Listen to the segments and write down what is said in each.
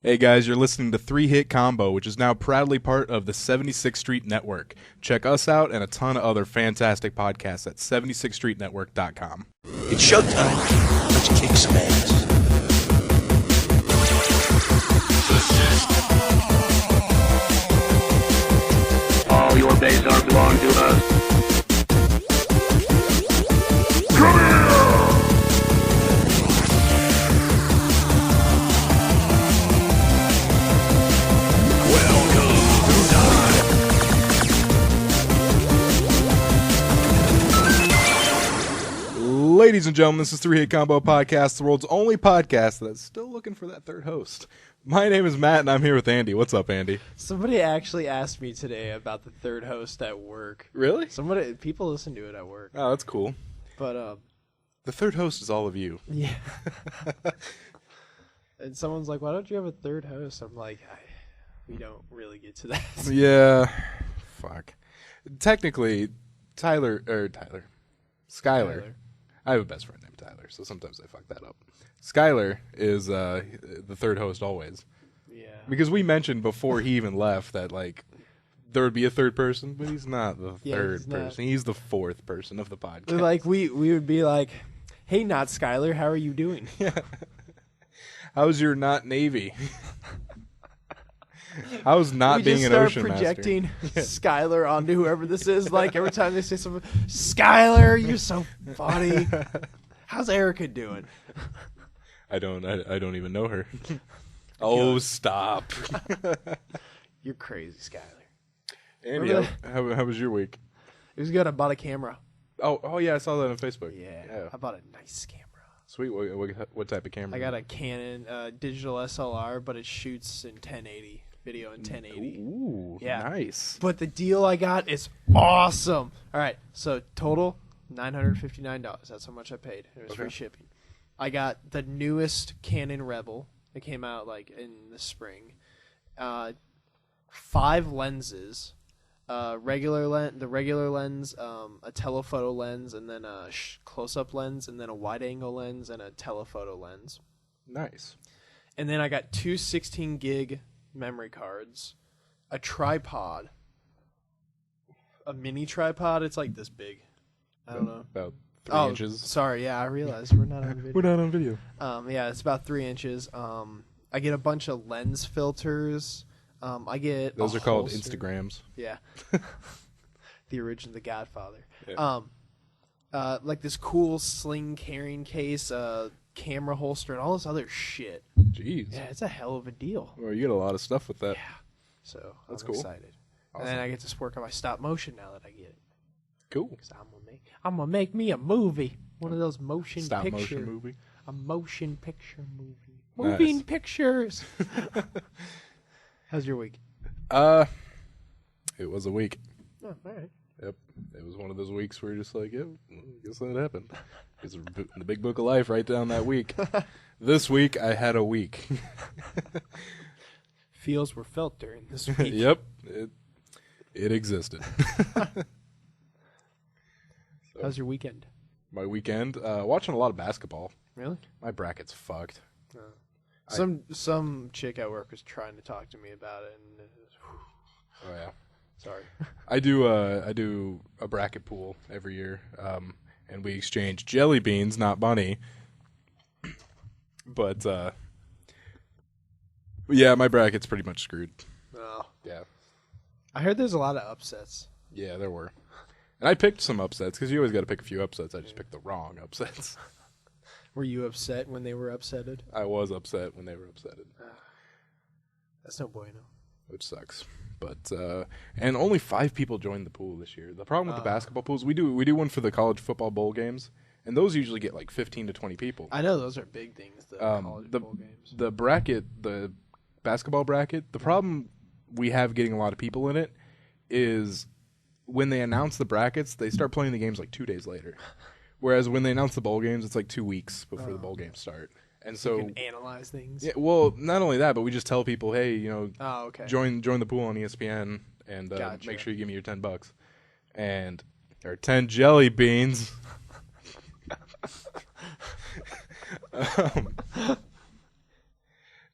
Hey guys, you're listening to 3-Hit Combo, which is now proudly part of the 76th Street Network. Check us out and a ton of other fantastic podcasts at 76thstreetnetwork.com. It's showtime. Let's kick some ass. All your days are belong to us. Come here! Ladies and gentlemen, this is 3-Hit Combo Podcast, the world's only podcast that's still looking for that third host. My name is Matt, and I'm here with Andy. What's up, Andy? Somebody actually asked me today about the third host at work. Really? People listen to it at work. Oh, that's cool. But, The third host is all of you. yeah. And someone's like, why don't you have a third host? I'm like, we don't really get to that. Yeah. Fuck. Technically, Skylar. Tyler. I have a best friend named Tyler, so sometimes I fuck that up. Skylar is the third host always. Yeah. Because we mentioned before he even left that, like, there would be a third person, but he's not the third he's not. person. He's the fourth person of the podcast. Like, we would be like, hey, not Skylar, how are you doing? How's your not Navy? How's not being an ocean master? We just start projecting master? Skylar onto whoever this is. Like, every time they say something, Skylar, you're so funny. How's Erica doing? I don't even know her. Oh, stop. You're crazy, Skylar. Andy, how was your week? It was good. I bought a camera. Oh yeah, I saw that on Facebook. Yeah. I bought a nice camera. Sweet. What type of camera? I got a Canon digital SLR, but it shoots in 1080. Video in 1080. Ooh, yeah. Nice. But the deal I got is awesome. All right, so total $959. That's how much I paid. It was free shipping. I got the newest Canon Rebel. It came out like in the spring. 5 lenses. The regular lens, a telephoto lens, and then a close-up lens, and then a wide-angle lens, and a telephoto lens. Nice. And then I got 2 16-gig memory cards, a tripod, a mini tripod. It's like this big. I don't know. About 3 inches. Sorry, yeah, I realized we're not on video. We're not on video. Yeah, it's about 3 inches. I get a bunch of lens filters. I get those are called Instagrams. Yeah. The original, The Godfather. Yeah. Like this cool sling carrying case, camera holster, and all this other shit. Jeez. Yeah, it's a hell of a deal. Well, you get a lot of stuff with that. Yeah. So That's I'm cool. excited. Awesome. And then I get to work on my stop motion now that I get it. Cool. Because I'm gonna make me a movie. One of those motion Stop picture. motion movie. A motion picture movie. Nice. Moving pictures. How's your week? It was a week. Oh, all right. Yep. It was one of those weeks where you're just like, yeah, I guess that happened. It's in the big book of life, write down that week. This week, I had a week. Feels were felt during this week. Yep. It existed. How's your weekend? My weekend? Watching a lot of basketball. Really? My bracket's fucked. Some chick at work was trying to talk to me about it, and Oh, yeah. sorry. I do a bracket pool every year, and we exchange jelly beans, not money. But yeah, my bracket's pretty much screwed. Oh. Yeah, I heard there's a lot of upsets. yeah, there were, and I picked some upsets because you always got to pick a few upsets. I just picked the wrong upsets. Were you upset when they were upsetted? I was upset when they were upsetted, That's no bueno. which sucks. But and only 5 people joined the pool this year. The problem with the basketball pools, we do one for the college football bowl games, and those usually get like 15 to 20 people. I know those are big things. The college the bowl games. the bracket, the basketball bracket, the problem we have getting a lot of people in it is when they announce the brackets, they start playing the games like 2 days later. Whereas when they announce the bowl games, it's like 2 weeks before the bowl games start. And so you can analyze things. Yeah, well, not only that, but we just tell people, hey, Okay. join the pool on ESPN and Gotcha. make sure you give me your $10 and or 10 jelly beans.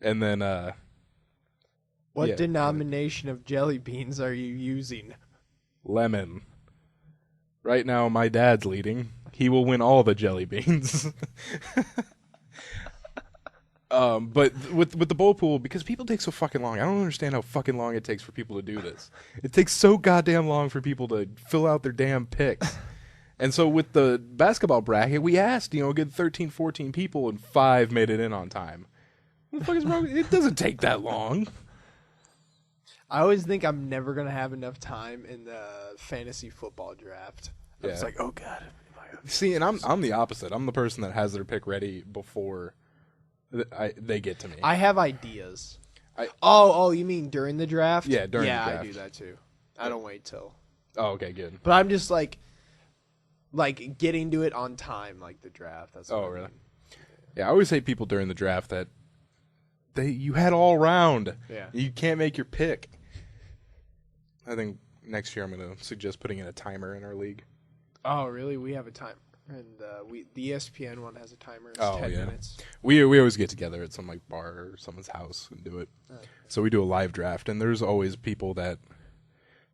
And then What Yeah. denomination of jelly beans are you using? Lemon. Right now, my dad's leading. He will win all the jelly beans. But with the bowl pool, because people take so fucking long, I don't understand how fucking long it takes for people to do this. It takes so goddamn long for people to fill out their damn picks. And so with the basketball bracket, we asked, get 13, 14 people, and 5 made it in on time. What the fuck is wrong? It doesn't take that long. I always think I'm never going to have enough time in the fantasy football draft. I'm just like, oh, God. See, and I'm the opposite. I'm the person that has their pick ready before they get to me. I have ideas. Oh, you mean during the draft? Yeah, during the draft. Yeah, I do that too. I don't wait till. Oh, okay, good. But I'm just like getting to it on time, like the draft. That's Oh, really? Yeah, I always say people during the draft that you had all round. Yeah. You can't make your pick. I think next year I'm going to suggest putting in a timer in our league. Oh, really? We have a timer. And the ESPN one has a timer. It's 10 minutes. We always get together at some bar or someone's house and do it. So we do a live draft, and there's always people that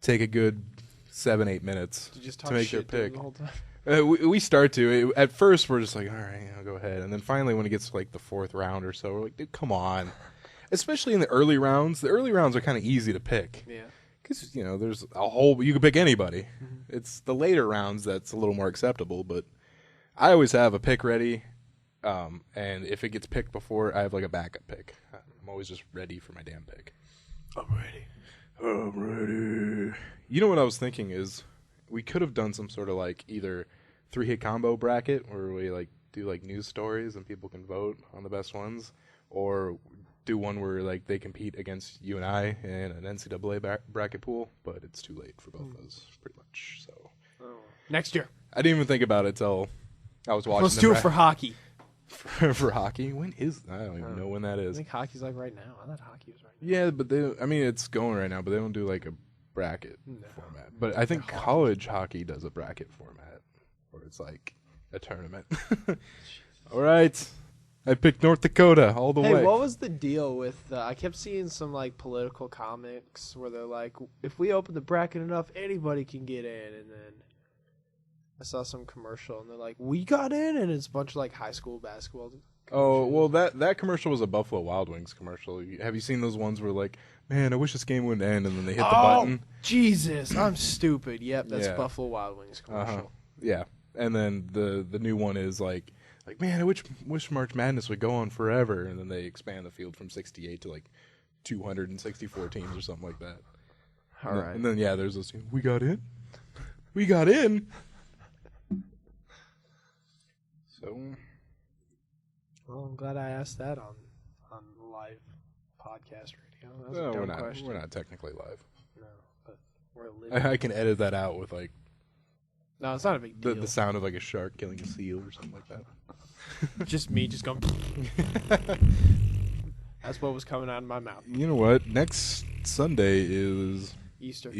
take a good 7-8 minutes to make their pick. The whole time. We start to. At first, we're just like, all right, I'll go ahead. And then finally, when it gets to like the 4th round or so, we're like, dude, come on. Especially in the early rounds. The early rounds are kind of easy to pick. Yeah. Because, there's a whole... You can pick anybody. Mm-hmm. It's the later rounds that's a little more acceptable, but I always have a pick ready, and if it gets picked before, I have like a backup pick. I'm always just ready for my damn pick. I'm ready. You know what I was thinking is we could have done some sort of like either 3-hit combo bracket where we like do like news stories and people can vote on the best ones, or do one where like they compete against you and I in an NCAA bracket pool, but it's too late for both of those pretty much. So next year. I didn't even think about it till I was watching. Let's do it for hockey. For hockey? When is? I don't even know when that I is. think hockey's like right now. I thought hockey was right now. Yeah, but it's going right now, but they don't do like a bracket format. But I think college hockey does a bracket format where it's like a tournament. All right. I picked North Dakota all the way. Hey, what was the deal with... I kept seeing some like political comics where they're like, if we open the bracket enough, anybody can get in. And then I saw some commercial, and they're like, we got in, and it's a bunch of like high school basketball. Oh, well, that commercial was a Buffalo Wild Wings commercial. Have you seen those ones where like, man, I wish this game wouldn't end, and then they hit the button? Jesus, I'm stupid. Yep, that's Yeah. Buffalo Wild Wings commercial. Uh-huh. Yeah, and then the new one is like, man, I wish March Madness would go on forever, and then they expand the field from 68 to like 264 teams or something like that. All right. And then there's this. We got in. So. Well, I'm glad I asked that on live podcast radio. That was a dumb question. We're not technically live. No, but we're living. I can edit that out with like No, it's not a big deal. the sound of like a shark killing a seal or something like that. Just me just going. That's what was coming out of my mouth. You know what? Next Sunday is Easter.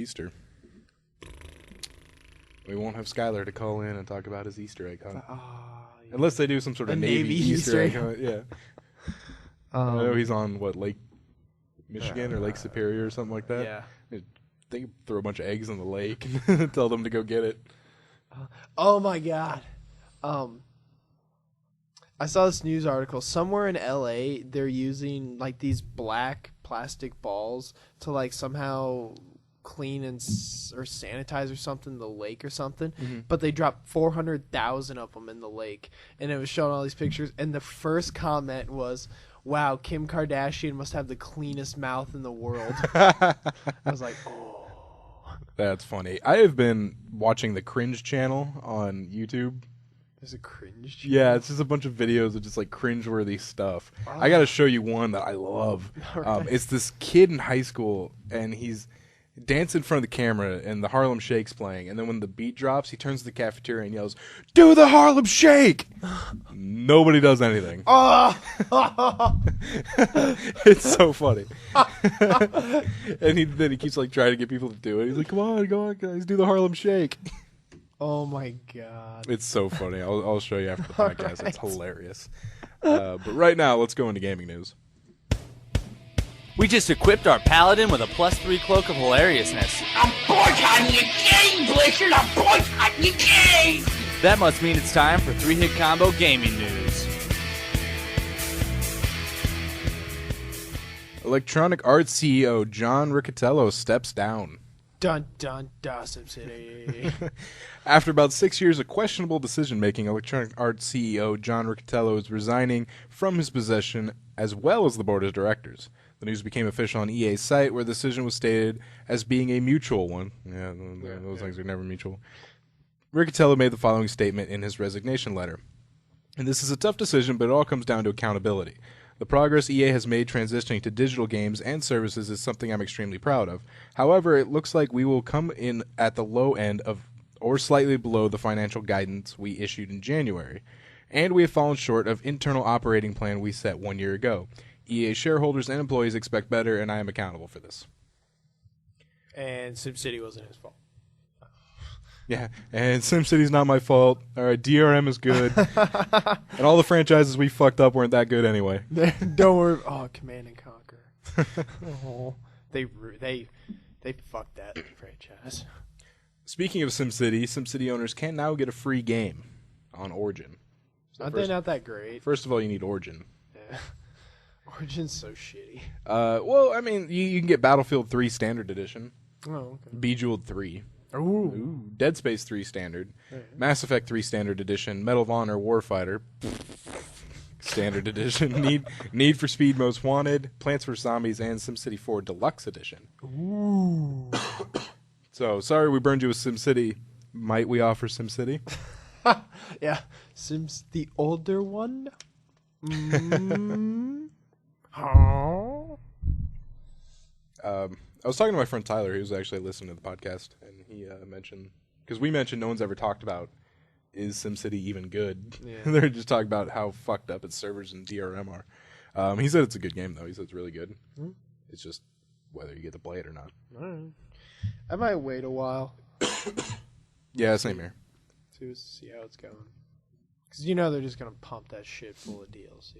We won't have Skylar to call in and talk about his Easter egg hunt. Yeah. Unless they do some sort of Navy Easter egg hunt. Yeah. I know he's on, Lake Michigan or Lake Superior or something like that? Yeah. They throw a bunch of eggs in the lake and tell them to go get it. Oh, my God. I saw this news article. Somewhere in L.A., they're using, like, these black plastic balls to, like, somehow clean and or sanitize or something the lake or something. Mm-hmm. But they dropped 400,000 of them in the lake. And it was showing all these pictures. And the first comment was, wow, Kim Kardashian must have the cleanest mouth in the world. I was like, oh. That's funny. I have been watching the Cringe channel on YouTube. There's a Cringe channel? Yeah, it's just a bunch of videos of just like cringeworthy stuff. Oh. I got to show you one that I love. Right. It's this kid in high school, and he's dancing in front of the camera, and the Harlem Shake's playing. And then when the beat drops, he turns to the cafeteria and yells, "Do the Harlem Shake!" Nobody does anything. It's so funny. And then he keeps like trying to get people to do it. He's like, come on, guys, do the Harlem Shake." Oh my God. It's so funny. I'll show you after the podcast. Right. It's hilarious. But right now, let's go into gaming news. We just equipped our paladin with a +3 cloak of hilariousness. I'm boycotting your game, Blizzard! I'm boycotting your game! That must mean it's time for 3-Hit Combo Gaming News. Electronic Arts CEO John Riccitiello steps down. Dun dun dun, SimCity. After about 6 years of questionable decision-making, Electronic Arts CEO John Riccitiello is resigning from his position as well as the board of directors. The news became official on EA's site, where the decision was stated as being a mutual one. Those things are never mutual. Riccitiello made the following statement in his resignation letter. And this is a tough decision, but it all comes down to accountability. The progress EA has made transitioning to digital games and services is something I'm extremely proud of. However, it looks like we will come in at the low end of or slightly below the financial guidance we issued in January. And we have fallen short of internal operating plan we set 1 year ago. EA shareholders and employees expect better, and I am accountable for this. And SimCity wasn't his fault. Yeah, and SimCity's not my fault. All right, DRM is good. And all the franchises we fucked up weren't that good anyway. Don't worry. Oh, Command and Conquer. Oh, they fucked that franchise. Speaking of SimCity, SimCity owners can now get a free game on Origin. So Aren't they not that great? First of all, you need Origin. Yeah. Origin's so shitty. Well, I mean, you can get Battlefield 3 Standard Edition. Oh, okay. Bejeweled 3. Ooh. Dead Space 3 Standard. Yeah. Mass Effect 3 Standard Edition. Medal of Honor Warfighter Standard Edition. Need for Speed Most Wanted. Plants vs. Zombies, and SimCity 4 Deluxe Edition. Ooh. So, sorry we burned you with SimCity. Might we offer SimCity? Yeah. Sims, the older one? Mm. Oh. I was talking to my friend Tyler, who's actually listening to the podcast, and he mentioned, because we mentioned no one's ever talked about, is SimCity even good? Yeah. They're just talking about how fucked up its servers and DRM are. He said it's a good game, though. He said it's really good. Mm. It's just whether you get to play it or not. All right. I might wait a while. Yeah, same here. See how it's going. Because you know they're just going to pump that shit full of DLC.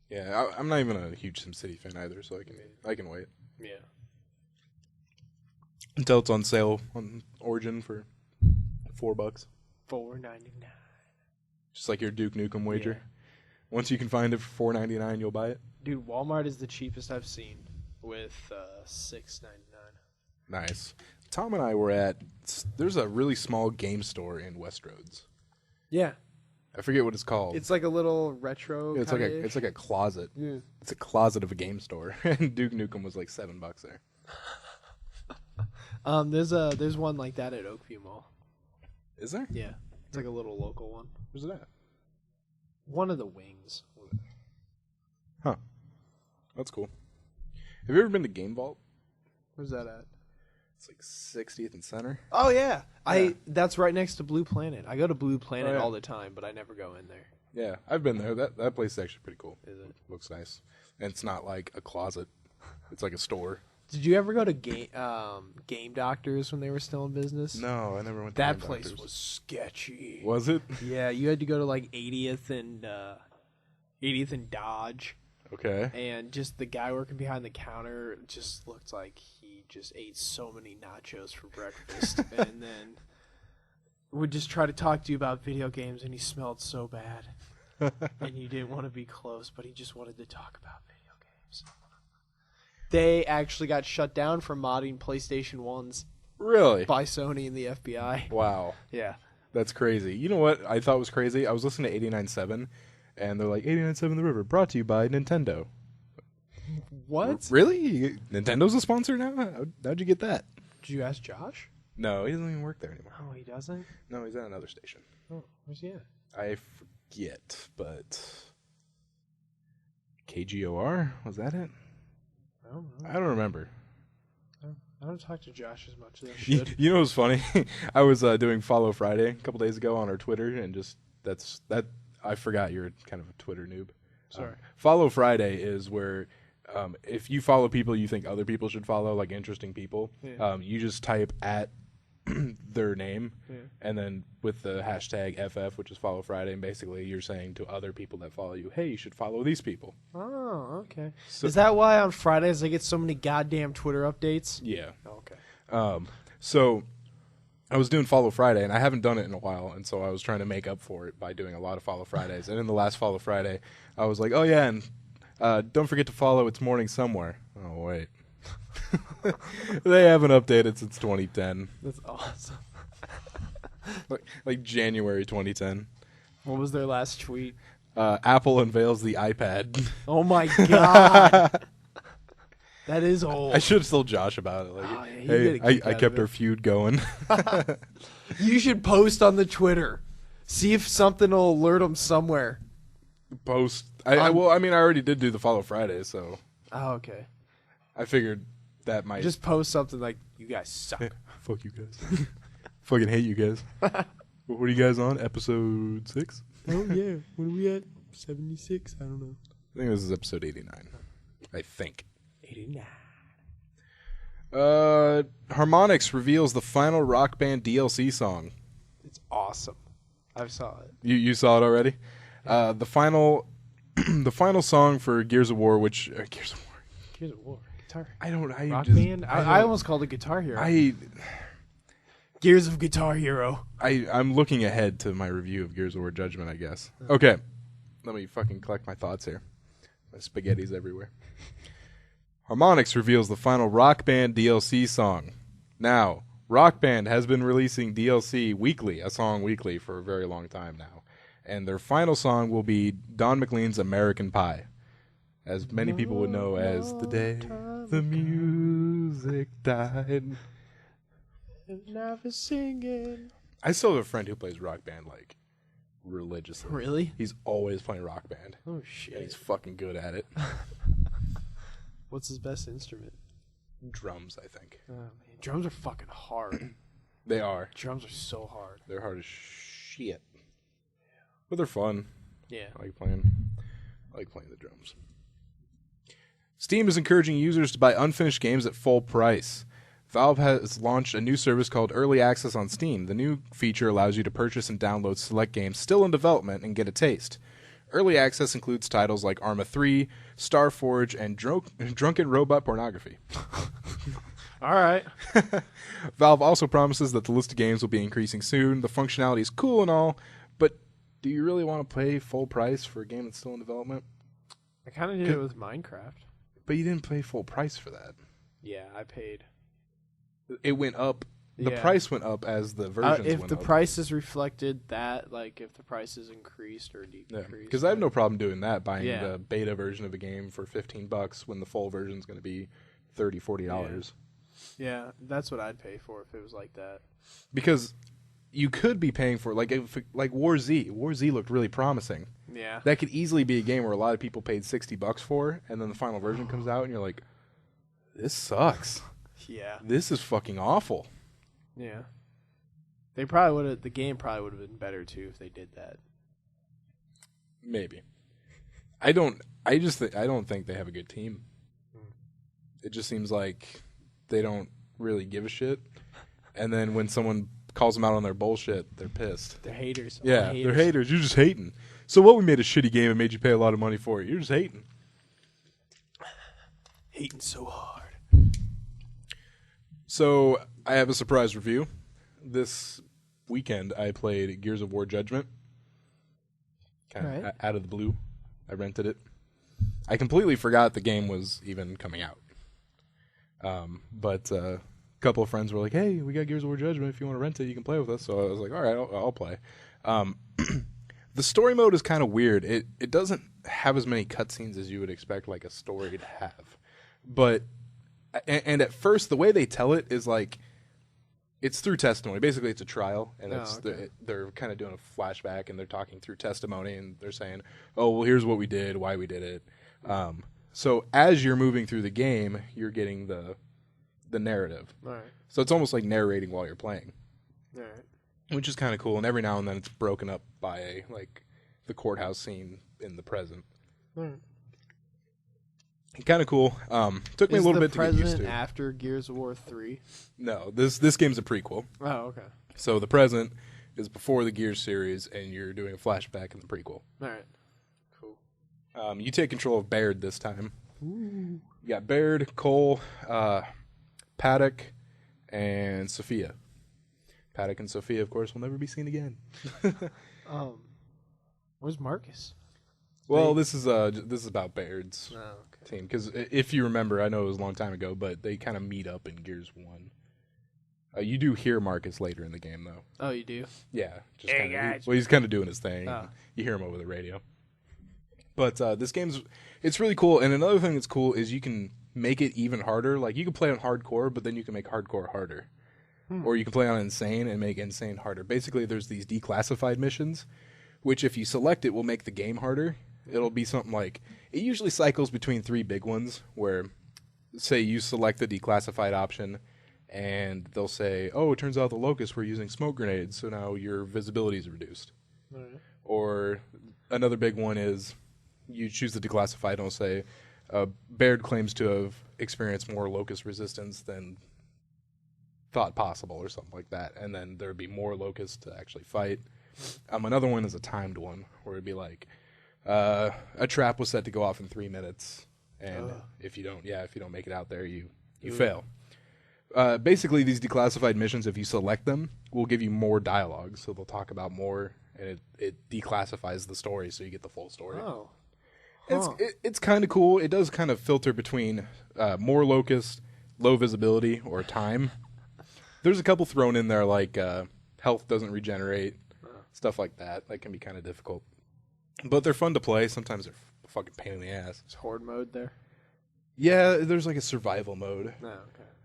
Yeah, I'm not even a huge SimCity fan either, so I can wait. Yeah. Until it's on sale on Origin for $4. $4.99. Just like your Duke Nukem wager. Yeah. Once you can find it for $4.99, you'll buy it. Dude, Walmart is the cheapest I've seen with $6.99. Nice. Tom and I were at, there's a really small game store in Westroads. Yeah. I forget what it's called. It's like a little retro. Yeah, it's like a closet. Yeah. It's a closet of a game store. And Duke Nukem was like $7 there. There's one like that at Oakview Mall. Is there? Yeah. It's like a little local one. Where's it at? One of the wings. Huh. That's cool. Have you ever been to Game Vault? Where's that at? It's like 60th and Center. Oh yeah. Yeah. That's right next to Blue Planet. I go to Blue Planet Oh, yeah. all the time, but I never go in there. Yeah, I've been there. That place is actually pretty cool. Is it? Looks nice. And it's not like a closet. It's like a store. Did you ever go to Game Doctors when they were still in business? No, I never went to That Game place Doctors. was sketchy. Was it? Yeah, you had to go to like 80th and Dodge, Okay. and just the guy working behind the counter just looked like he just ate so many nachos for breakfast, and then would just try to talk to you about video games, and he smelled so bad, and you didn't want to be close, but he just wanted to talk about video games. They actually got shut down for modding PlayStation 1s Really? by Sony and the FBI. Wow. Yeah. That's crazy. You know what I thought was crazy? I was listening to 89.7, and they're like, 89.7 The River, brought to you by Nintendo. What? Really? Nintendo's a sponsor now? How'd you get that? Did you ask Josh? No, he doesn't even work there anymore. Oh, he doesn't? No, he's at another station. Oh, where's he at? I forget, but... KGOR? Was that it? I don't know. I don't remember. I don't talk to Josh as much as I You, should. you know what's funny? I was doing Follow Friday a couple days ago on our Twitter, and just I forgot you're kind of a Twitter noob. Sorry. Follow Friday is where if you follow people you think other people should follow, like interesting people, Yeah. you just type at their name, and then with the hashtag FF, which is Follow Friday, and basically you're saying to other people that follow you, hey, you should follow these people. Oh, okay. So, Is that why on Fridays I get so many goddamn Twitter updates? Yeah. Oh, okay. So I was doing Follow Friday, and I haven't done it in a while, and so I was trying to make up for it by doing a lot of Follow Fridays. And in the last Follow Friday, I was like, oh, yeah, and don't forget to follow It's Morning Somewhere. Oh, wait. They haven't updated since 2010. That's awesome. like January 2010. What was their last tweet? Apple unveils the iPad. Oh, my God. That is old. I should have told Josh about it. Like, Oh, yeah, you hey, gotta keep I out kept of our it. feud going. You should post on the Twitter. See if something will alert them somewhere. Post. I already did do the Follow Friday, so Oh, okay. I figured that might Just post something like, you guys suck. fuck you guys. Fucking hate you guys. What are you guys on? Episode 6? Oh, yeah. What are we at? 76? I don't know. I think this is episode 89. I think. 89. Harmonix reveals the final Rock Band DLC song. It's awesome. I saw it. You saw it already? The final the final song for Gears of War, which Gears of War. Gears of War. Guitar. Rock Band? I almost called it Guitar Hero. Gears of Guitar Hero. I'm looking ahead to my review of Gears of War Judgment, I guess. Okay. Let me fucking collect my thoughts here. My spaghetti's everywhere. Harmonix reveals the final Rock Band DLC song. Now, Rock Band has been releasing DLC weekly, a song weekly, for a very long time now. And their final song will be Don McLean's American Pie, as many people would know as The Day the Music Died. And I was singing. I still have a friend who plays Rock Band, like, religiously. Really? He's always playing Rock Band. Oh, And shit. he's fucking good at it. What's his best instrument? Drums, I think. Oh, man. Drums are fucking hard. They are. Drums are so hard. They're hard as shit. But they're fun. Yeah. I like playing the drums. Steam is encouraging users to buy unfinished games at full price. Valve has launched a new service called Early Access on Steam. The new feature allows you to purchase and download select games still in development and get a taste. Early Access includes titles like Arma 3, Starforge, and Drunken Robot Pornography. All right. Valve also promises that the list of games will be increasing soon. The functionality is cool and all, but do you really want to pay full price for a game that's still in development? I kind of did it with Minecraft. But you didn't pay full price for that. Yeah, I paid. It went up. The Yeah. price went up as the versions If went the up. prices reflected that, like if the prices increased or decreased. Because I have no problem doing that, buying Yeah. the beta version of a game for $15 when the full version is going to be $30, $40. Yeah, that's what I'd pay for if it was like that. Because you could be paying for like War Z. War Z looked really promising. Yeah. That could easily be a game where a lot of people paid $60 for, and then the final version comes out, and you're like, "This sucks. Yeah. This is fucking awful." Yeah. They probably would have. The game probably would have been better too if they did that. Maybe. I don't think they have a good team. It just seems like they don't really give a shit. And then when someone calls them out on their bullshit, they're pissed. They're haters. Yeah, they're haters. You're just hating. So what? We made a shitty game and made you pay a lot of money for it. You're just hating. Hating so hard. So I have a surprise review. This weekend I played Gears of War Judgment. Kind of Alright. out of the blue. I rented it. I completely forgot the game was even coming out. But a couple of friends were like, "Hey, we got Gears of War Judgment. If you want to rent it, you can play with us." So I was like, "All right, I'll play." The story mode is kind of weird. It doesn't have as many cutscenes as you would expect like a story to have. But and at first the way they tell it is like it's through testimony. Basically, it's a trial, and they're kind of doing a flashback, and they're talking through testimony, and they're saying, "Oh, well, here's what we did, why we did it." So as you're moving through the game, you're getting the narrative. All right. So it's almost like narrating while you're playing, All right. which is kind of cool. And every now and then, it's broken up by like the courthouse scene in the present. All right. Kind of cool. Took me a little bit to get used present to. after Gears of War 3? No, this game's a prequel. Oh, okay. So the present is before the Gears series, and you're doing a flashback in the prequel. All right. Cool. You take control of Baird this time. Ooh. You got Baird, Cole, Paddock, and Sophia. Paddock and Sophia, of course, will never be seen again. Where's Marcus? Well, this is about Baird's okay. team, because if you remember, I know it was a long time ago, but they kind of meet up in Gears 1. You do hear Marcus later in the game, though. Oh, you do? Yeah. Just Hey, kinda, guys. Well, he's kind of doing his thing. Oh. You hear him over the radio. But this it's really cool. And another thing that's cool is you can make it even harder. Like, you can play on hardcore, but then you can make hardcore harder. Or you can play on insane and make insane harder. Basically, there's these declassified missions, which if you select it will make the game harder. It'll be something like, it usually cycles between 3 big ones, where, say, you select the declassified option, and they'll say, oh, it turns out the Locusts were using smoke grenades, so now your visibility is reduced. All right. Or another big one is, you choose the declassified, and it'll say, Baird claims to have experienced more Locust resistance than thought possible, or something like that, and then there'd be more Locusts to actually fight. Another one is a timed one, where it'd be like, a trap was set to go off in 3 minutes, and if you don't make it out there, you fail. Basically, these declassified missions, if you select them, will give you more dialogue, so they'll talk about more, and it declassifies the story, so you get the full story. Oh. It's kind of cool. It does kind of filter between more Locust, low visibility, or time. There's a couple thrown in there, like health doesn't regenerate, stuff like that. That can be kind of difficult. But they're fun to play. Sometimes they're a fucking pain in the ass. Is horde mode there? Yeah, there's like a survival mode. No,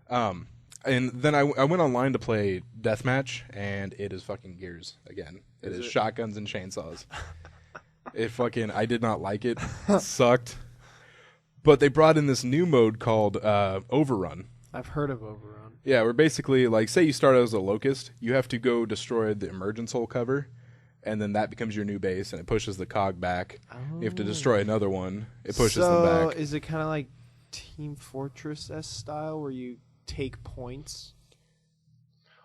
okay. And then I went online to play Deathmatch, and it is fucking Gears again. It is shotguns and chainsaws. I did not like it. It sucked. But they brought in this new mode called Overrun. I've heard of Overrun. Yeah, where basically, like, say you start out as a Locust, you have to go destroy the emergence hole cover, and then that becomes your new base, and it pushes the cog back. You have to destroy another one. It pushes them back. So is it kind of like Team Fortress-esque style, where you take points?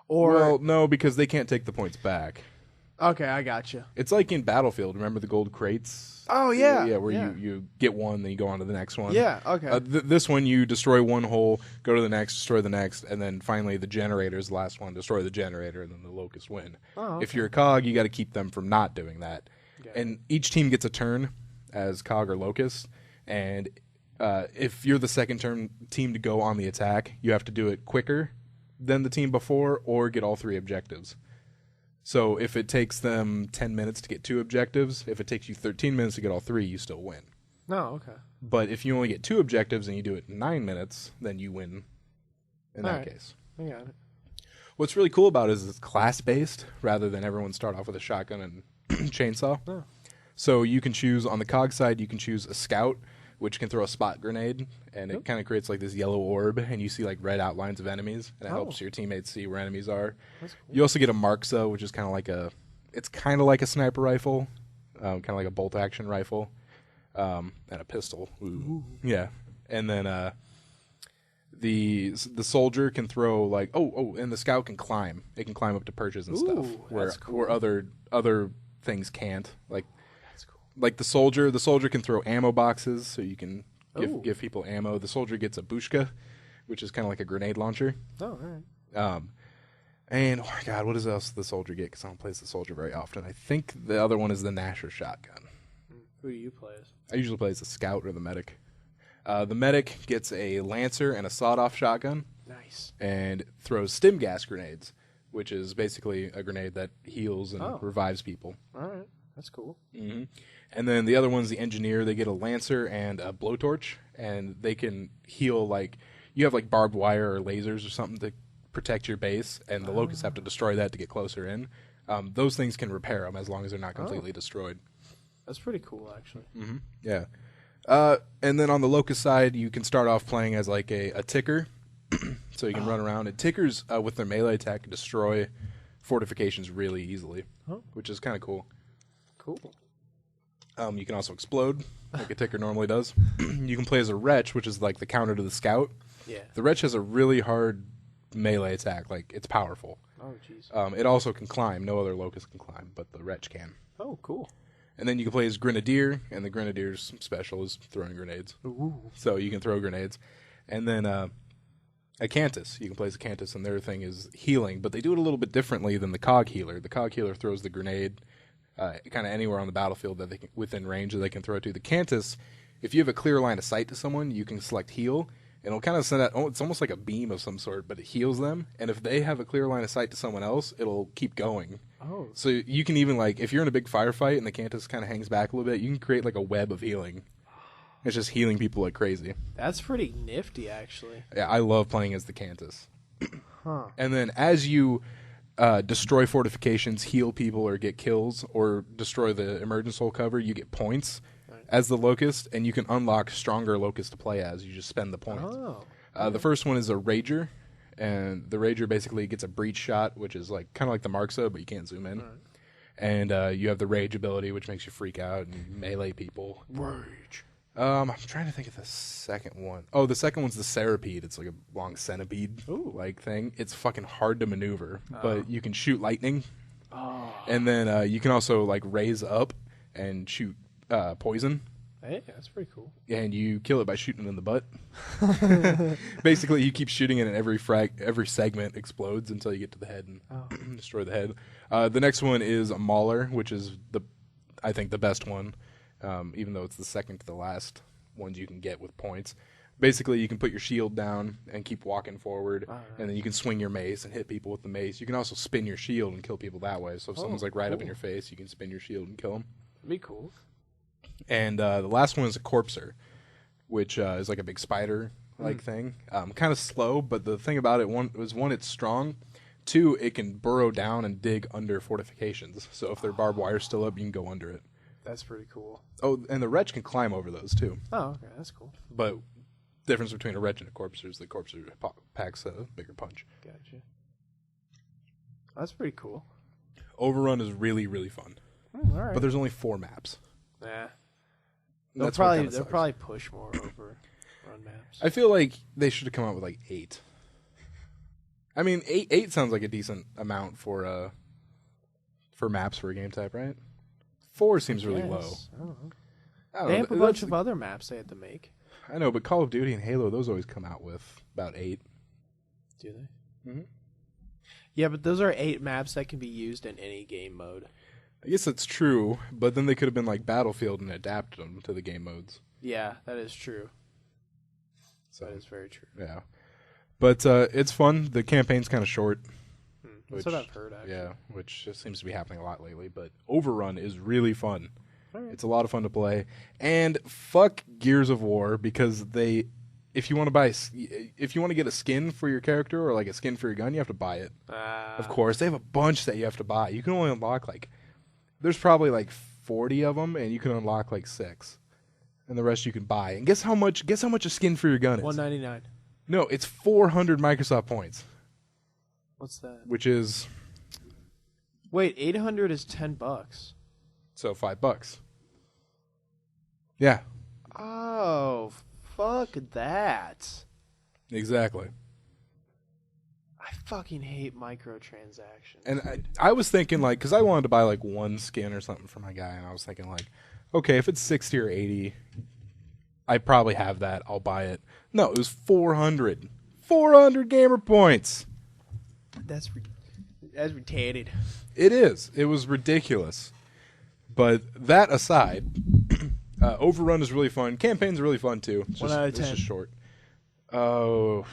Or Well, no, because they can't take the points back. okay, I gotcha. It's like in Battlefield. Remember the gold crates? Oh yeah, Yeah, where you get one, then you go on to the next one. Yeah, okay. This one, you destroy one hole, go to the next, destroy the next, and then finally the generator is the last one. Destroy the generator, and then the Locusts win. Oh, If you're a cog, you got to keep them from not doing that. Okay. And each team gets a turn as cog or Locust, and if you're the second team to go on the attack, you have to do it quicker than the team before, or get all 3 objectives. So if it takes them 10 minutes to get 2 objectives, if it takes you 13 minutes to get all 3, you still win. No, okay. But if you only get 2 objectives and you do it in 9 minutes, then you win in that Alright. case. I got it. What's really cool about it is it's class-based rather than everyone start off with a shotgun and chainsaw. Oh. So you can choose, on the cog side, you can choose a scout, which can throw a spot grenade, and it kind of creates like this yellow orb, and you see like red outlines of enemies, and it helps your teammates see where enemies are. That's cool. You also get a Marksa, which is kind of like a sniper rifle, kind of like a bolt action rifle, and a pistol. Ooh. Yeah, and then the soldier can throw like and the scout can climb. It can climb up to perches and stuff Ooh, where that's cool. where other things can't. Like the soldier can throw ammo boxes, so you can give people ammo. The soldier gets a bushka, which is kind of like a grenade launcher. Oh, all right. And oh my God, what does else the soldier get? Because I don't play as the soldier very often. I think the other one is the Nasher shotgun. Who do you play as? I usually play as the scout or the medic. The medic gets a lancer and a sawed-off shotgun. Nice. And throws stim gas grenades, which is basically a grenade that heals and revives people. All right. That's cool. Mm-hmm. And then the other one's the engineer. They get a lancer and a blowtorch, and they can heal, like, you have like barbed wire or lasers or something to protect your base, and the Locusts have to destroy that to get closer in. Those things can repair them as long as they're not completely destroyed. That's pretty cool, actually. Mm-hmm. Yeah. And then on the Locust side, you can start off playing as like a ticker, so you can run around. And tickers, with their melee attack, can destroy fortifications really easily, which is kind of cool. Cool. You can also explode, like a ticker normally does. You can play as a wretch, which is like the counter to the scout. Yeah. The wretch has a really hard melee attack. Like, it's powerful. Oh, jeez. It also can climb. No other locust can climb, but the wretch can. Oh, cool. And then you can play as Grenadier, and the Grenadier's special is throwing grenades. Ooh. So you can throw grenades. And then Acanthus. You can play as Acanthus, and their thing is healing, but they do it a little bit differently than the Cog Healer. The Cog Healer throws the grenade kind of anywhere on the battlefield that they can, within range that they can throw it to. The Acanthus, if you have a clear line of sight to someone, you can select heal, and it'll kind of send out, it's almost like a beam of some sort, but it heals them, and if they have a clear line of sight to someone else, it'll keep going. Oh. So you can even, like, if you're in a big firefight and the Acanthus kind of hangs back a little bit, you can create, like, a web of healing. It's just healing people like crazy. That's pretty nifty, actually. Yeah, I love playing as the Acanthus. Huh. And then as you destroy fortifications, heal people, or get kills, or destroy the emergence hole cover, you get points as the Locust, and you can unlock stronger Locust to play as. You just spend the points. Oh. The first one is a Rager, and the Rager basically gets a breach shot, which is like kind of like the Marksa, but you can't zoom in. And you have the Rage ability, which makes you freak out and melee people. Rage. I'm trying to think of the second one. Oh, the second one's the Centipede. It's like a long centipede like thing. It's fucking hard to maneuver, but you can shoot lightning. Oh. And then you can also like raise up and shoot poison. Hey, that's pretty cool. And you kill it by shooting it in the butt. Basically, you keep shooting it, and every segment explodes until you get to the head and destroy the head. The next one is a Mauler, which is I think the best one. Even though it's the second to the last ones you can get with points. Basically, you can put your shield down and keep walking forward, and then you can swing your mace and hit people with the mace. You can also spin your shield and kill people that way. So if someone's like right up in your face, you can spin your shield and kill them. That'd be cool. And the last one is a Corpser, which is like a big spider-like thing. Kind of slow, but the thing about it, one, it's strong. Two, it can burrow down and dig under fortifications. So if their barbed wire's still up, you can go under it. That's pretty cool. Oh, and the Wretch can climb over those, too. Oh, okay. That's cool. But difference between a Wretch and a Corpser is the Corpser packs a bigger punch. Gotcha. That's pretty cool. Overrun is really, really fun. All right. But there's only 4 maps. Nah. They'll They'll probably push more over run maps. I feel like they should have come out with like 8. I mean, 8 sounds like a decent amount for maps for a game type, right? 4 seems really low. I don't know. I don't They know. have a bunch of other maps they had to make. I know, but Call of Duty and Halo, those always come out with about 8. Do they? Mm-hmm. Yeah, but those are 8 maps that can be used in any game mode. I guess that's true, but then they could have been like Battlefield and adapted them to the game modes. Yeah, that is true. So That is very true. yeah, but it's fun. The campaign's kind of short. That's what I've heard, actually. Yeah, which just seems to be happening a lot lately. But Overrun is really fun. Right. It's a lot of fun to play. And fuck Gears of War, because if you want to get a skin for your character or like a skin for your gun, you have to buy it. Of course, they have a bunch that you have to buy. You can only unlock there's probably like 40 of them, and you can unlock like 6, and the rest you can buy. And guess how much a skin for your gun is? $199. No, it's 400 Microsoft points. What's that? Which is Wait, 800 is $10. so $5. Yeah, Oh, fuck that. exactly. I fucking hate microtransactions. And I was thinking because I wanted to buy like one skin or something for my guy, and I was thinking okay, if it's 60 or 80, I probably have that. I'll buy it. No, it was 400 gamer points. That's retarded. It is. It was ridiculous. But that aside, Overrun is really fun. Campaign's really fun too. It's 1 out of It's 10. just short. Oh,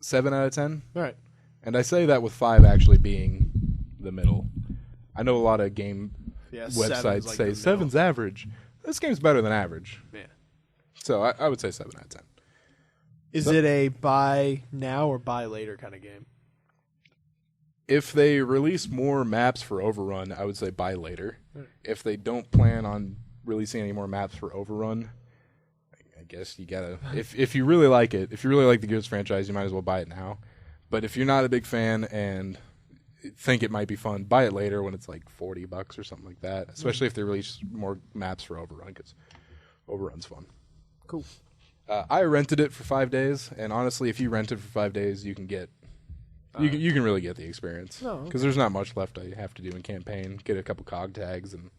7 out of 10. All right. And I say that with 5 actually being the middle. I know a lot of game Yeah, websites seven's like say the middle. 7's average. This game's better than average. Yeah. So I would say 7 out of 10. Is it a buy now or buy later kind of game? If they release more maps for Overrun, I would say buy later. If they don't plan on releasing any more maps for Overrun, I guess you gotta. If you really like it, if you really like the Gears franchise, you might as well buy it now. But if you're not a big fan and think it might be fun, buy it later when it's like $40 or something like that. Especially if they release more maps for Overrun, because Overrun's fun. Cool. I rented it for 5 days, and honestly, if you rent it for 5 days, you can get you can really get the experience. Because there's not much left I have to do in campaign. Get a couple cog tags, and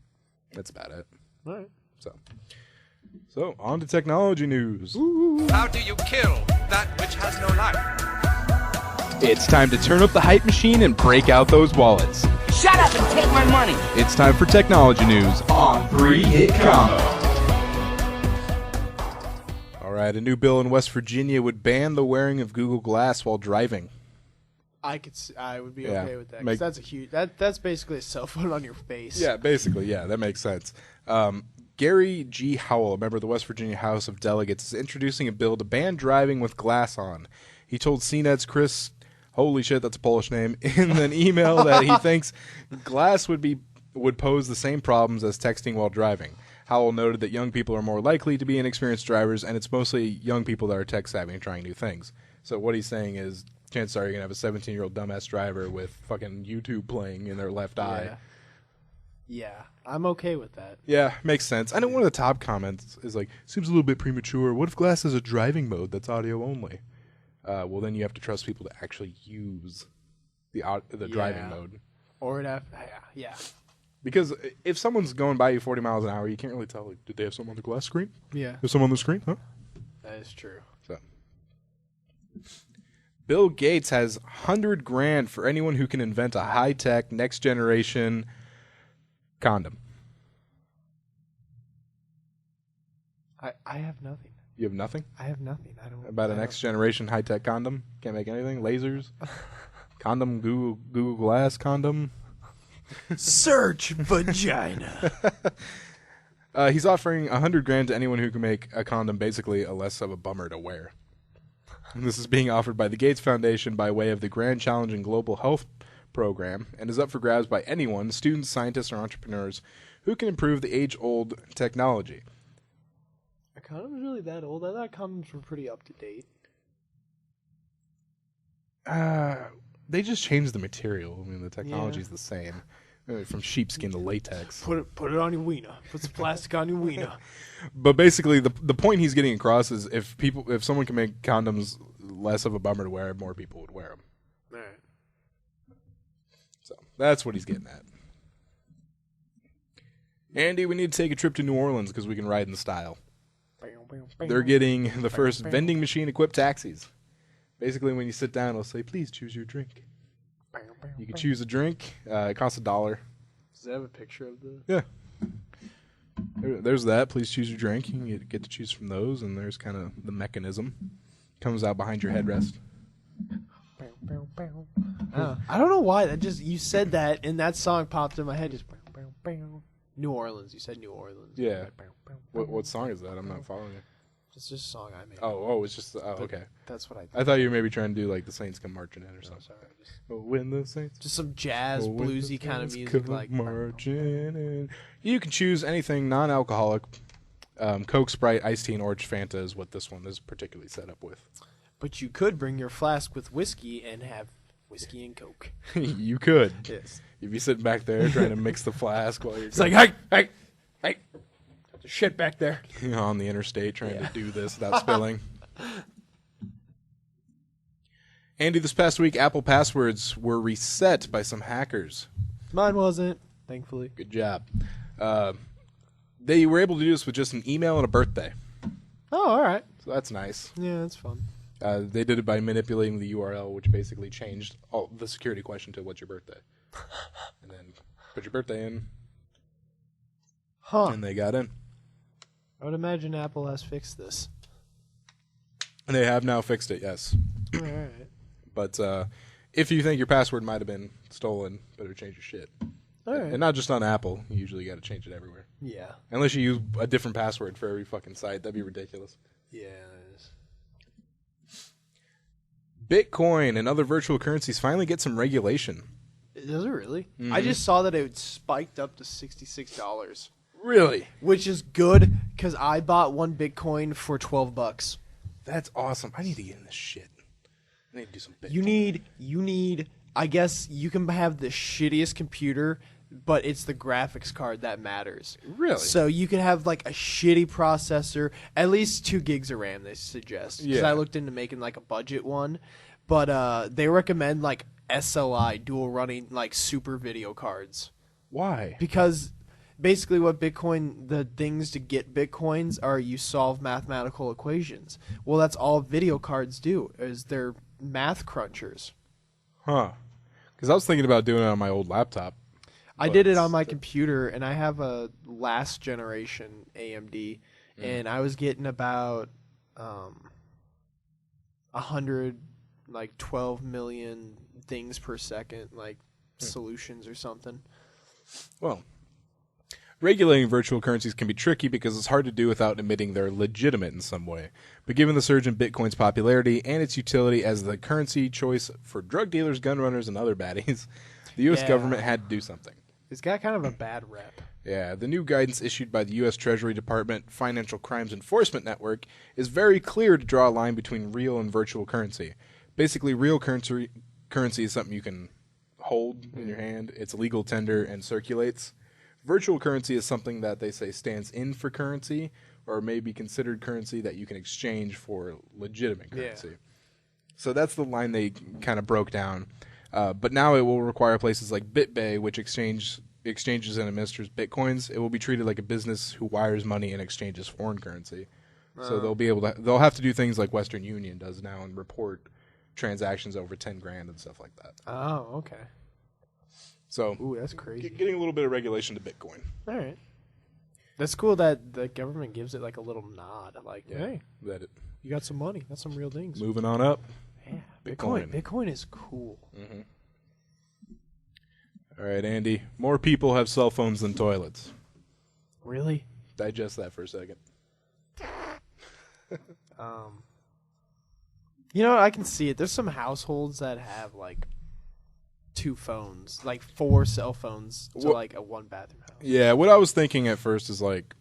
that's about it. All right. So on to technology news. How do you kill that which has no life? It's time to turn up the hype machine and break out those wallets. Shut up and take my money. It's time for technology news on 3-Hit Combo. All right, a new bill in West Virginia would ban the wearing of Google Glass while driving. I would be Yeah, okay with that. 'Cause that's a huge. That's basically a cell phone on your face. Yeah, basically, yeah, that makes sense. Gary G. Howell, a member of the West Virginia House of Delegates, is introducing a bill to ban driving with glass on. He told CNET's Chris, holy shit, that's a Polish name, in an email that he thinks glass would pose the same problems as texting while driving. Howell noted that young people are more likely to be inexperienced drivers, and it's mostly young people that are tech savvy and trying new things. So what he's saying is, chances are you're going to have a 17-year-old dumbass driver with fucking YouTube playing in their left eye. Yeah, I'm okay with that. Yeah, makes sense. I know one of the top comments is like, seems a little bit premature. What if glass has a driving mode that's audio only? Well, then you have to trust people to actually use the driving mode. Or yeah. Because if someone's going by you 40 miles an hour, you can't really tell. Like, did they have someone on the glass screen? Yeah. There's someone on the screen? Huh? That is true. So, Bill Gates has $100,000 for anyone who can invent a high-tech, next-generation condom. I have nothing. You have nothing? I have nothing. I don't. About a next-generation high-tech condom? Can't make anything? Lasers? Condom, Google Glass condom? Search vagina. He's offering $100,000 to anyone who can make a condom basically a less of a bummer to wear. This is being offered by the Gates Foundation by way of the Grand Challenge in Global Health program and is up for grabs by anyone, students, scientists, or entrepreneurs who can improve the age-old technology. Are condoms really that old? I thought condoms were pretty up to date. They just changed the material. I mean, the technology's the same. From sheepskin to latex. Put it on your wiener. Put some plastic on your wiener. But basically, the point he's getting across is if someone can make condoms less of a bummer to wear, more people would wear them. All right. So that's what he's getting at. Andy, we need to take a trip to New Orleans because we can ride in style. They're getting the first vending machine equipped taxis. Basically, when you sit down, it'll say, "Please choose your drink." You can choose a drink. It costs $1. Does it have a picture of the? Yeah. There's that. Please choose your drink. You can get to choose from those, and there's kind of the mechanism. Comes out behind your headrest. I don't know why. You said that, and that song popped in my head. Just New Orleans. You said New Orleans. Yeah. What song is that? I'm not following it. It's just a song I made. Oh, it's just okay. That's what I. I thought you were maybe trying to do like the Saints come marching in or something. Sorry, When the Saints. just some jazz, when bluesy the kind of Saints music, come like marching in. You can choose anything non-alcoholic. Coke, Sprite, iced tea, and orange Fanta is what this one is particularly set up with. But you could bring your flask with whiskey and have whiskey and Coke. You could. Yes. You'd be sitting back there trying to mix the flask while you're It's like, hey, there's shit back there. on the interstate trying to do this without spilling. Andy, this past week, Apple passwords were reset by some hackers. Mine wasn't, thankfully. Good job. They were able to do this with just an email and a birthday. Oh, all right. So that's nice. Yeah, that's fun. They did it by manipulating the URL, which basically changed all the security question to what's your birthday. And then put your birthday in, and they got in. I would imagine Apple has fixed this. And they have now fixed it, yes. All right. But if you think your password might have been stolen, better change your shit. All right. And not just on Apple. You usually got to change it everywhere. Yeah. Unless you use a different password for every fucking site. That'd be ridiculous. Yeah, that is. Bitcoin and other virtual currencies finally get some regulation. Does it really? Mm-hmm. I just saw that it spiked up to $66. Really? Which is good, because I bought one Bitcoin for $12. That's awesome. I need to get in this shit. I need to do some Bitcoin. You need I guess you can have the shittiest computer, but it's the graphics card that matters. Really? So you could have like a shitty processor, at least 2 gigs of RAM. They suggest. Because Yeah. I looked into making like a budget one, but they recommend like SLI dual running like super video cards Why? because basically what Bitcoin, the things to get Bitcoins are you solve mathematical equations. Well, that's all video cards do is they're math crunchers. Huh. Because I was thinking about doing it on my old laptop. I did it on my computer, and I have a last generation AMD, and I was getting about 100, like 12 million things per second, like solutions or something. Well, regulating virtual currencies can be tricky because it's hard to do without admitting they're legitimate in some way. But given the surge in Bitcoin's popularity and its utility as the currency choice for drug dealers, gun runners, and other baddies, the U.S. Yeah. government had to do something. It's got kind of a bad rep. Yeah, the new guidance issued by the U.S. Treasury Department Financial Crimes Enforcement Network is very clear to draw a line between real and virtual currency. Basically, real currency is something you can hold in your hand. It's legal tender and circulates. Virtual currency is something that they say stands in for currency or may be considered currency that you can exchange for legitimate currency. Yeah. So that's the line they kind of broke down. But now it will require places like BitBay, which exchanges and administers bitcoins. It will be treated like a business who wires money and exchanges foreign currency. So they'll have to do things like Western Union does now and report transactions over 10 grand and stuff like that. Oh, okay. So Ooh, that's crazy. getting a little bit of regulation to Bitcoin. All right. That's cool that the government gives it like a little nod. Like, hey, That it, you got some money. That's some real things. moving on up. Yeah, Bitcoin. Bitcoin is cool. All right, Andy. More people have cell phones than toilets. Really? Digest that for a second. You know, I can see it. There's some households that have like 2 phones, like 4 cell phones to like a 1 bathroom house. Yeah, what I was thinking at first is like,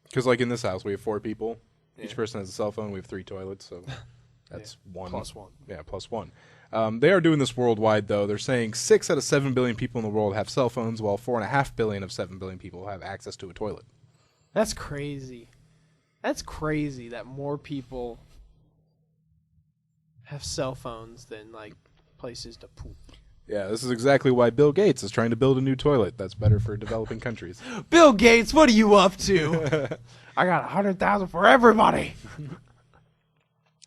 because like in this house we have 4 people. Each person has a cell phone. We have 3 toilets, so that's 1. Plus 1. Yeah, plus 1. They are doing this worldwide, though. They're saying 6 out of 7 billion people in the world have cell phones, while 4.5 billion of 7 billion people have access to a toilet. That's crazy. That's crazy that more people have cell phones than like places to poop. Yeah, this is exactly why Bill Gates is trying to build a new toilet that's better for developing countries. Bill Gates, what are you up to? I got 100,000 for everybody.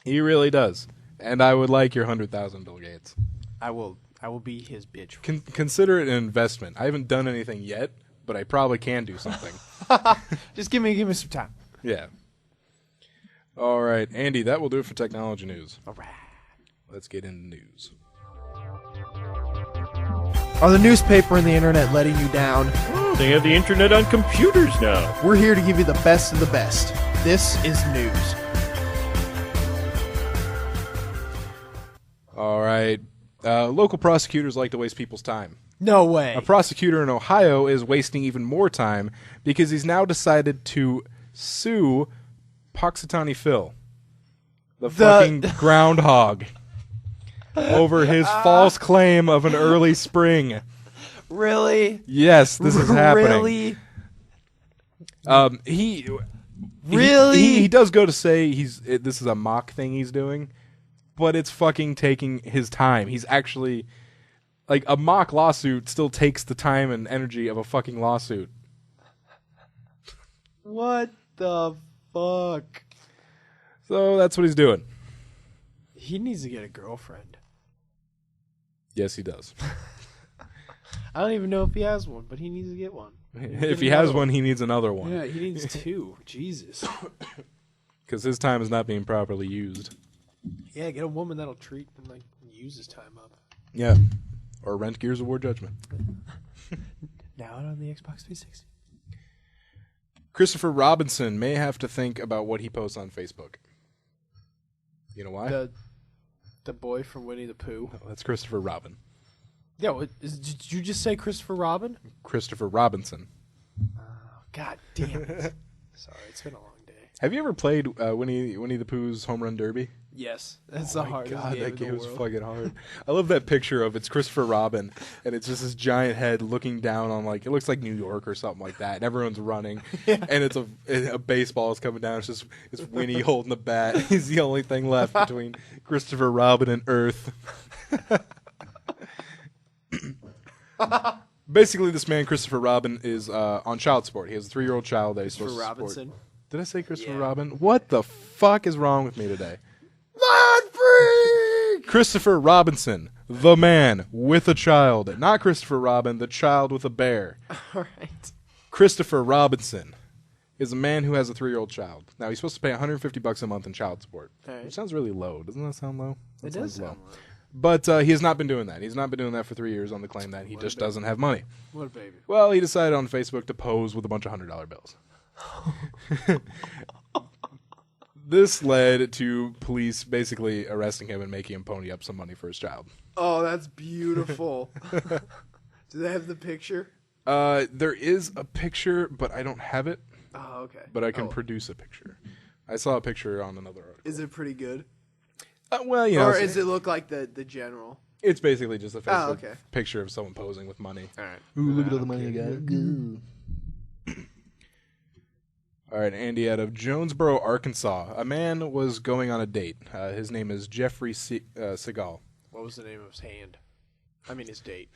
He really does. And I would like your 100,000, Bill Gates. I will be his bitch. Consider it an investment. I haven't done anything yet, but I probably can do something. Just give me some time. Yeah. All right, Andy, that will do it for technology news. All right. Let's get into news. Are the newspaper and the internet letting you down? They have the internet on computers now. We're here to give you the best of the best. This is news. All right. Local prosecutors like to waste people's time. No way. A prosecutor in Ohio is wasting even more time because he's now decided to sue Puxatawny Phil, the fucking groundhog, over his false claim of an early spring. Really? Yes, this is happening. Really? He does go to say this is a mock thing he's doing, but it's fucking taking his time. He's actually like a mock lawsuit still takes the time and energy of a fucking lawsuit. What the fuck? So that's what he's doing. He needs to get a girlfriend. Yes, he does. I don't even know if he has one, but he needs to get one. If he has one, he needs another one. Yeah, he needs 2. Jesus. Because his time is not being properly used. Yeah, get a woman that'll treat and like use his time up. Yeah. Or rent Gears of War Judgment. Now on the Xbox 360. Christopher Robinson may have to think about what he posts on Facebook. You know why? The boy from Winnie the Pooh. No, that's Christopher Robin. Yeah, did you just say Christopher Robin? Christopher Robinson. God damn it. Sorry, it's been a long day. Have you ever played Winnie the Pooh's Home Run Derby? Yes, that's the hardest God, game that in game the was world. fucking hard. I love that picture of it's Christopher Robin, and it's just this giant head looking down on it looks like New York or something like that, and everyone's running, and it's a baseball is coming down. It's Winnie holding the bat. He's the only thing left between Christopher Robin and Earth. Basically, this man Christopher Robin is on child support. He has a 3-year-old child that he's supposed to support. Robinson. Did I say Christopher Yeah. Robin? What the fuck is wrong with me today? Blood freak. Christopher Robinson, the man with a child. Not Christopher Robin, the child with a bear. All right. Christopher Robinson is a man who has a 3-year-old child. Now, he's supposed to pay $150 a month in child support. All right. Which sounds really low. Doesn't that sound low? That It does sounds sound low. But he has not been doing that. He's not been doing that for 3 years on the claim that he just doesn't have money. What a baby. Well, he decided on Facebook to pose with a bunch of $100 bills. This led to police basically arresting him and making him pony up some money for his child. Oh, that's beautiful. Do they have the picture? There is a picture, but I don't have it. Oh, okay. But I can produce a picture. I saw a picture on another article. Is it pretty good? Well, you know, Or does it look like the general? it's basically just a Facebook okay. picture of someone posing with money. All right. Ooh, look at all the money I got. All right, Andy, out of Jonesboro, Arkansas, a man was going on a date. His name is Jeffrey Segal. What was the name of his hand? I mean, his date.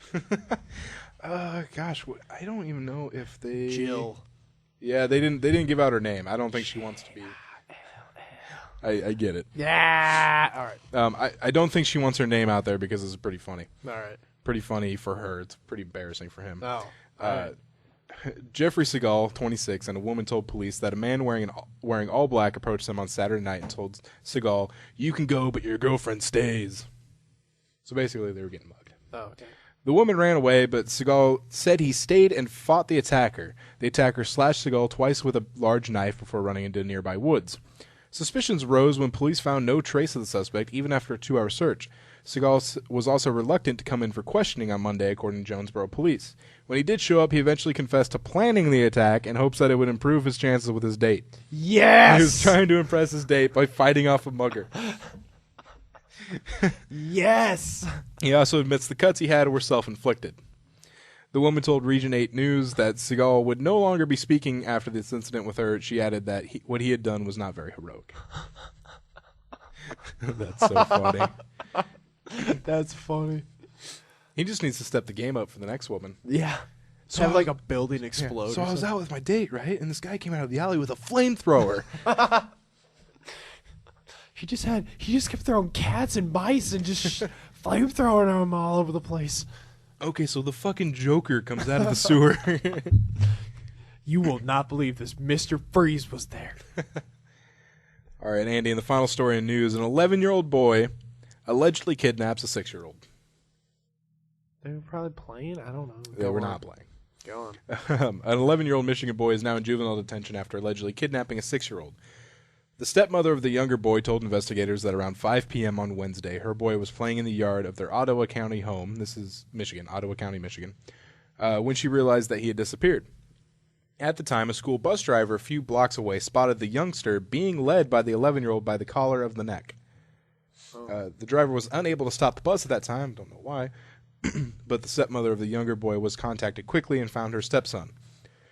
Gosh, I don't even know if they. Jill. Yeah, they didn't give out her name. I don't think she wants to be. I get it. Yeah. All right. I don't think she wants her name out there because it's pretty funny. All right. Pretty funny for her. It's pretty embarrassing for him. Oh. All right. Jeffrey Segal, 26, and a woman told police that a man wearing all black approached them on Saturday night and told Segal, "You can go, but your girlfriend stays." So basically, they were getting mugged. Oh, okay. The woman ran away, but Segal said he stayed and fought the attacker. The attacker slashed Segal twice with a large knife before running into nearby woods. Suspicions rose when police found no trace of the suspect, even after a 2-hour search. Segal was also reluctant to come in for questioning on Monday, according to Jonesboro police. When he did show up, he eventually confessed to planning the attack in hopes that it would improve his chances with his date. Yes! He was trying to impress his date by fighting off a mugger. Yes! He also admits the cuts he had were self-inflicted. The woman told Region 8 News that Segal would no longer be speaking after this incident with her. She added that what he had done was not very heroic. That's so funny. That's funny. He just needs to step the game up for the next woman. Yeah. So Have I- like a building explode. So or I was something. out with my date, right? And this guy came out of the alley with a flamethrower. He just kept throwing cats and mice and just flamethrowing them all over the place. Okay, so the fucking Joker comes out of the sewer. You will not believe this. Mr. Freeze was there. All right, Andy, in the final story in news, an 11-year-old boy allegedly kidnaps a 6-year-old. They were probably playing. I don't know. Yeah, we're not playing. Go on. An 11-year-old Michigan boy is now in juvenile detention after allegedly kidnapping a 6-year-old. The stepmother of the younger boy told investigators that around 5 p.m. on Wednesday, her boy was playing in the yard of their Ottawa County home. This is Michigan, Ottawa County, Michigan, when she realized that he had disappeared. At the time, a school bus driver a few blocks away spotted the youngster being led by the 11-year-old by the collar of the neck. The driver was unable to stop the bus at that time, don't know why, but the stepmother of the younger boy was contacted quickly and found her stepson.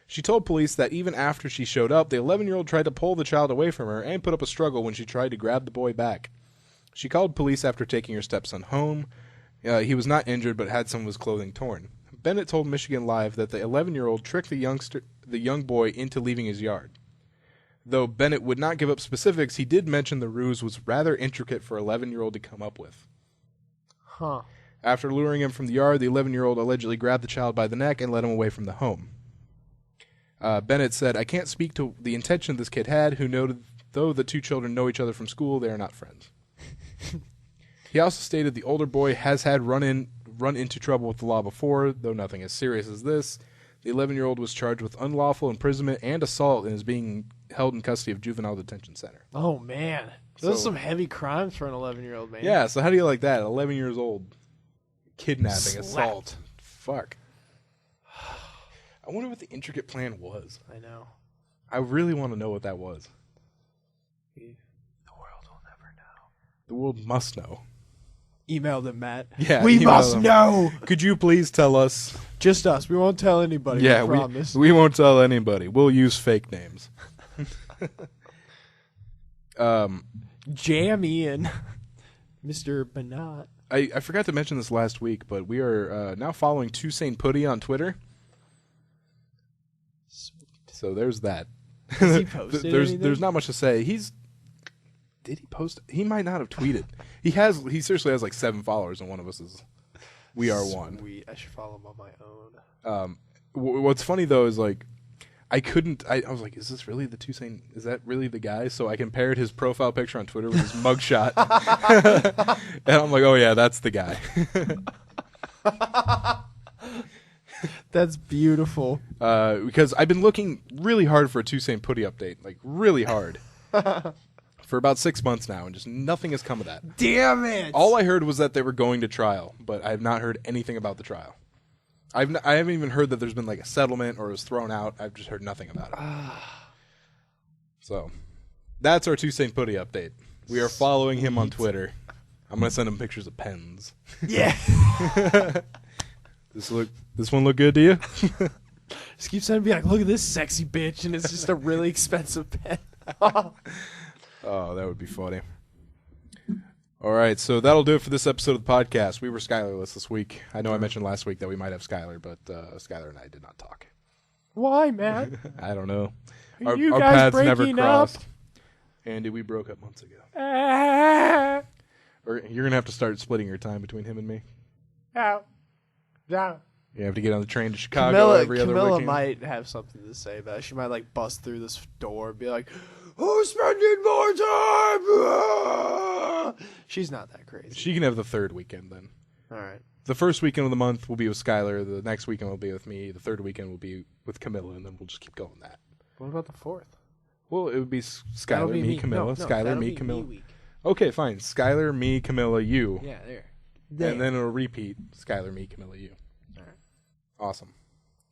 She told police that even after she showed up, the 11-year-old tried to pull the child away from her and put up a struggle when she tried to grab the boy back. She called police after taking her stepson home. He was not injured but had some of his clothing torn. Bennett told Michigan Live that the 11-year-old tricked the young boy into leaving his yard. Though Bennett would not give up specifics, he did mention the ruse was rather intricate for an 11-year-old to come up with. Huh. After luring him from the yard, the 11-year-old allegedly grabbed the child by the neck and led him away from the home. Bennett said, "I can't speak to the intention this kid had, who noted though the two children know each other from school, they are not friends." He also stated the older boy has had run into trouble with the law before, though nothing as serious as this. The 11-year-old was charged with unlawful imprisonment and assault and is being held in custody of Juvenile Detention Center. Oh, man. Those are So- some heavy crimes for an 11-year-old man. Yeah, so how do you like that? 11 years old. Kidnapping, Slapped. assault. Fuck. I wonder what the intricate plan was. I know. I really want to know what that was. The world will never know. The world must know. Email them, Matt. Yeah, we email must them. know. Could you please tell us? Just us. We won't tell anybody. Yeah, we promise. we won't tell anybody. We'll use fake names. Jam Ian. Mr. Banat. I forgot to mention this last week, but we are now following Toussaint Putty on Twitter. So there's that. Has he posted anything? There's not much to say. Did he post? He might not have tweeted. He seriously has like 7 followers, and one of us is. We are one. Sweet. I should follow him on my own. What's funny though is like, I was like, is this really the Toussaint? Is that really the guy? So I compared his profile picture on Twitter with his mugshot, and I'm like, oh yeah, that's the guy. That's beautiful. Because I've been looking really hard for a Toussaint Putty update, like really hard, for about 6 months now, and just nothing has come of that. Damn it! All I heard was that they were going to trial, but I have not heard anything about the trial. I haven't even heard that there's been like a settlement or it was thrown out. I've just heard nothing about it. So, that's our Toussaint Putty update. We are following him on Twitter. I'm gonna send him pictures of pens. Yeah. This one look good to you? Just keep sending me like, look at this sexy bitch, and it's just a really expensive pen. Oh, that would be funny. All right, so that'll do it for this episode of the podcast. We were Skylarless this week. I know I mentioned last week that we might have Skylar, but Skylar and I did not talk. Why, man? I don't know. Are Our you guys paths never breaking crossed. up? Andy, we broke up months ago. Ah. Or you're going to have to start splitting your time between him and me. Ow. Down. You have to get on the train to Chicago every other Camilla weekend. might have something to say about it. She might like bust through this door and be like, "Who's spending more time?" Ah! She's not that crazy. She can have the third weekend then. All right. The first weekend of the month will be with Skylar. The next weekend will be with me. The third weekend will be with Camilla, and then we'll just keep going that. What about the 4th? Well, it would be That'll Skylar, be me, Camilla. No, Skylar, that'll me, be Camilla. Me week. Okay, fine. Skylar, me, Camilla, you. Yeah, there. And then it'll repeat. Skylar, me, Camilla, you. All right. Awesome.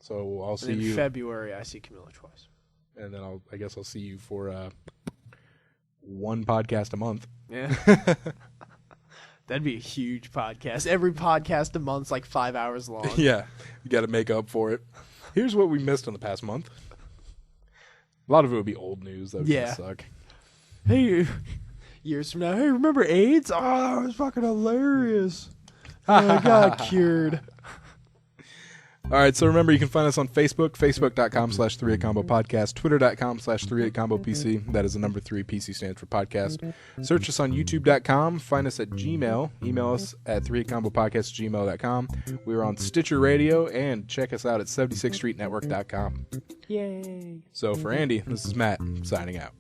So I'll see And in you. February, I see Camilla twice. And then I guess I'll see you for one podcast a month. Yeah. That'd be a huge podcast. Every podcast a month's like 5 hours long. Yeah, you got to make up for it. Here's what we missed in the past month. A lot of it would be old news. That would Yeah. suck. Hey, years from now, hey, remember AIDS? Oh, that was fucking hilarious. I got cured. All right, so remember, you can find us on Facebook, facebook.com/38combo podcast, twitter.com/38combo PC. That is the number 3, PC stands for podcast. Search us on youtube.com. Find us at Gmail. Email us at 38combopodcast@gmail.com. We're on Stitcher Radio, and check us out at 76streetnetwork.com. Yay. So for Andy, this is Matt, signing out.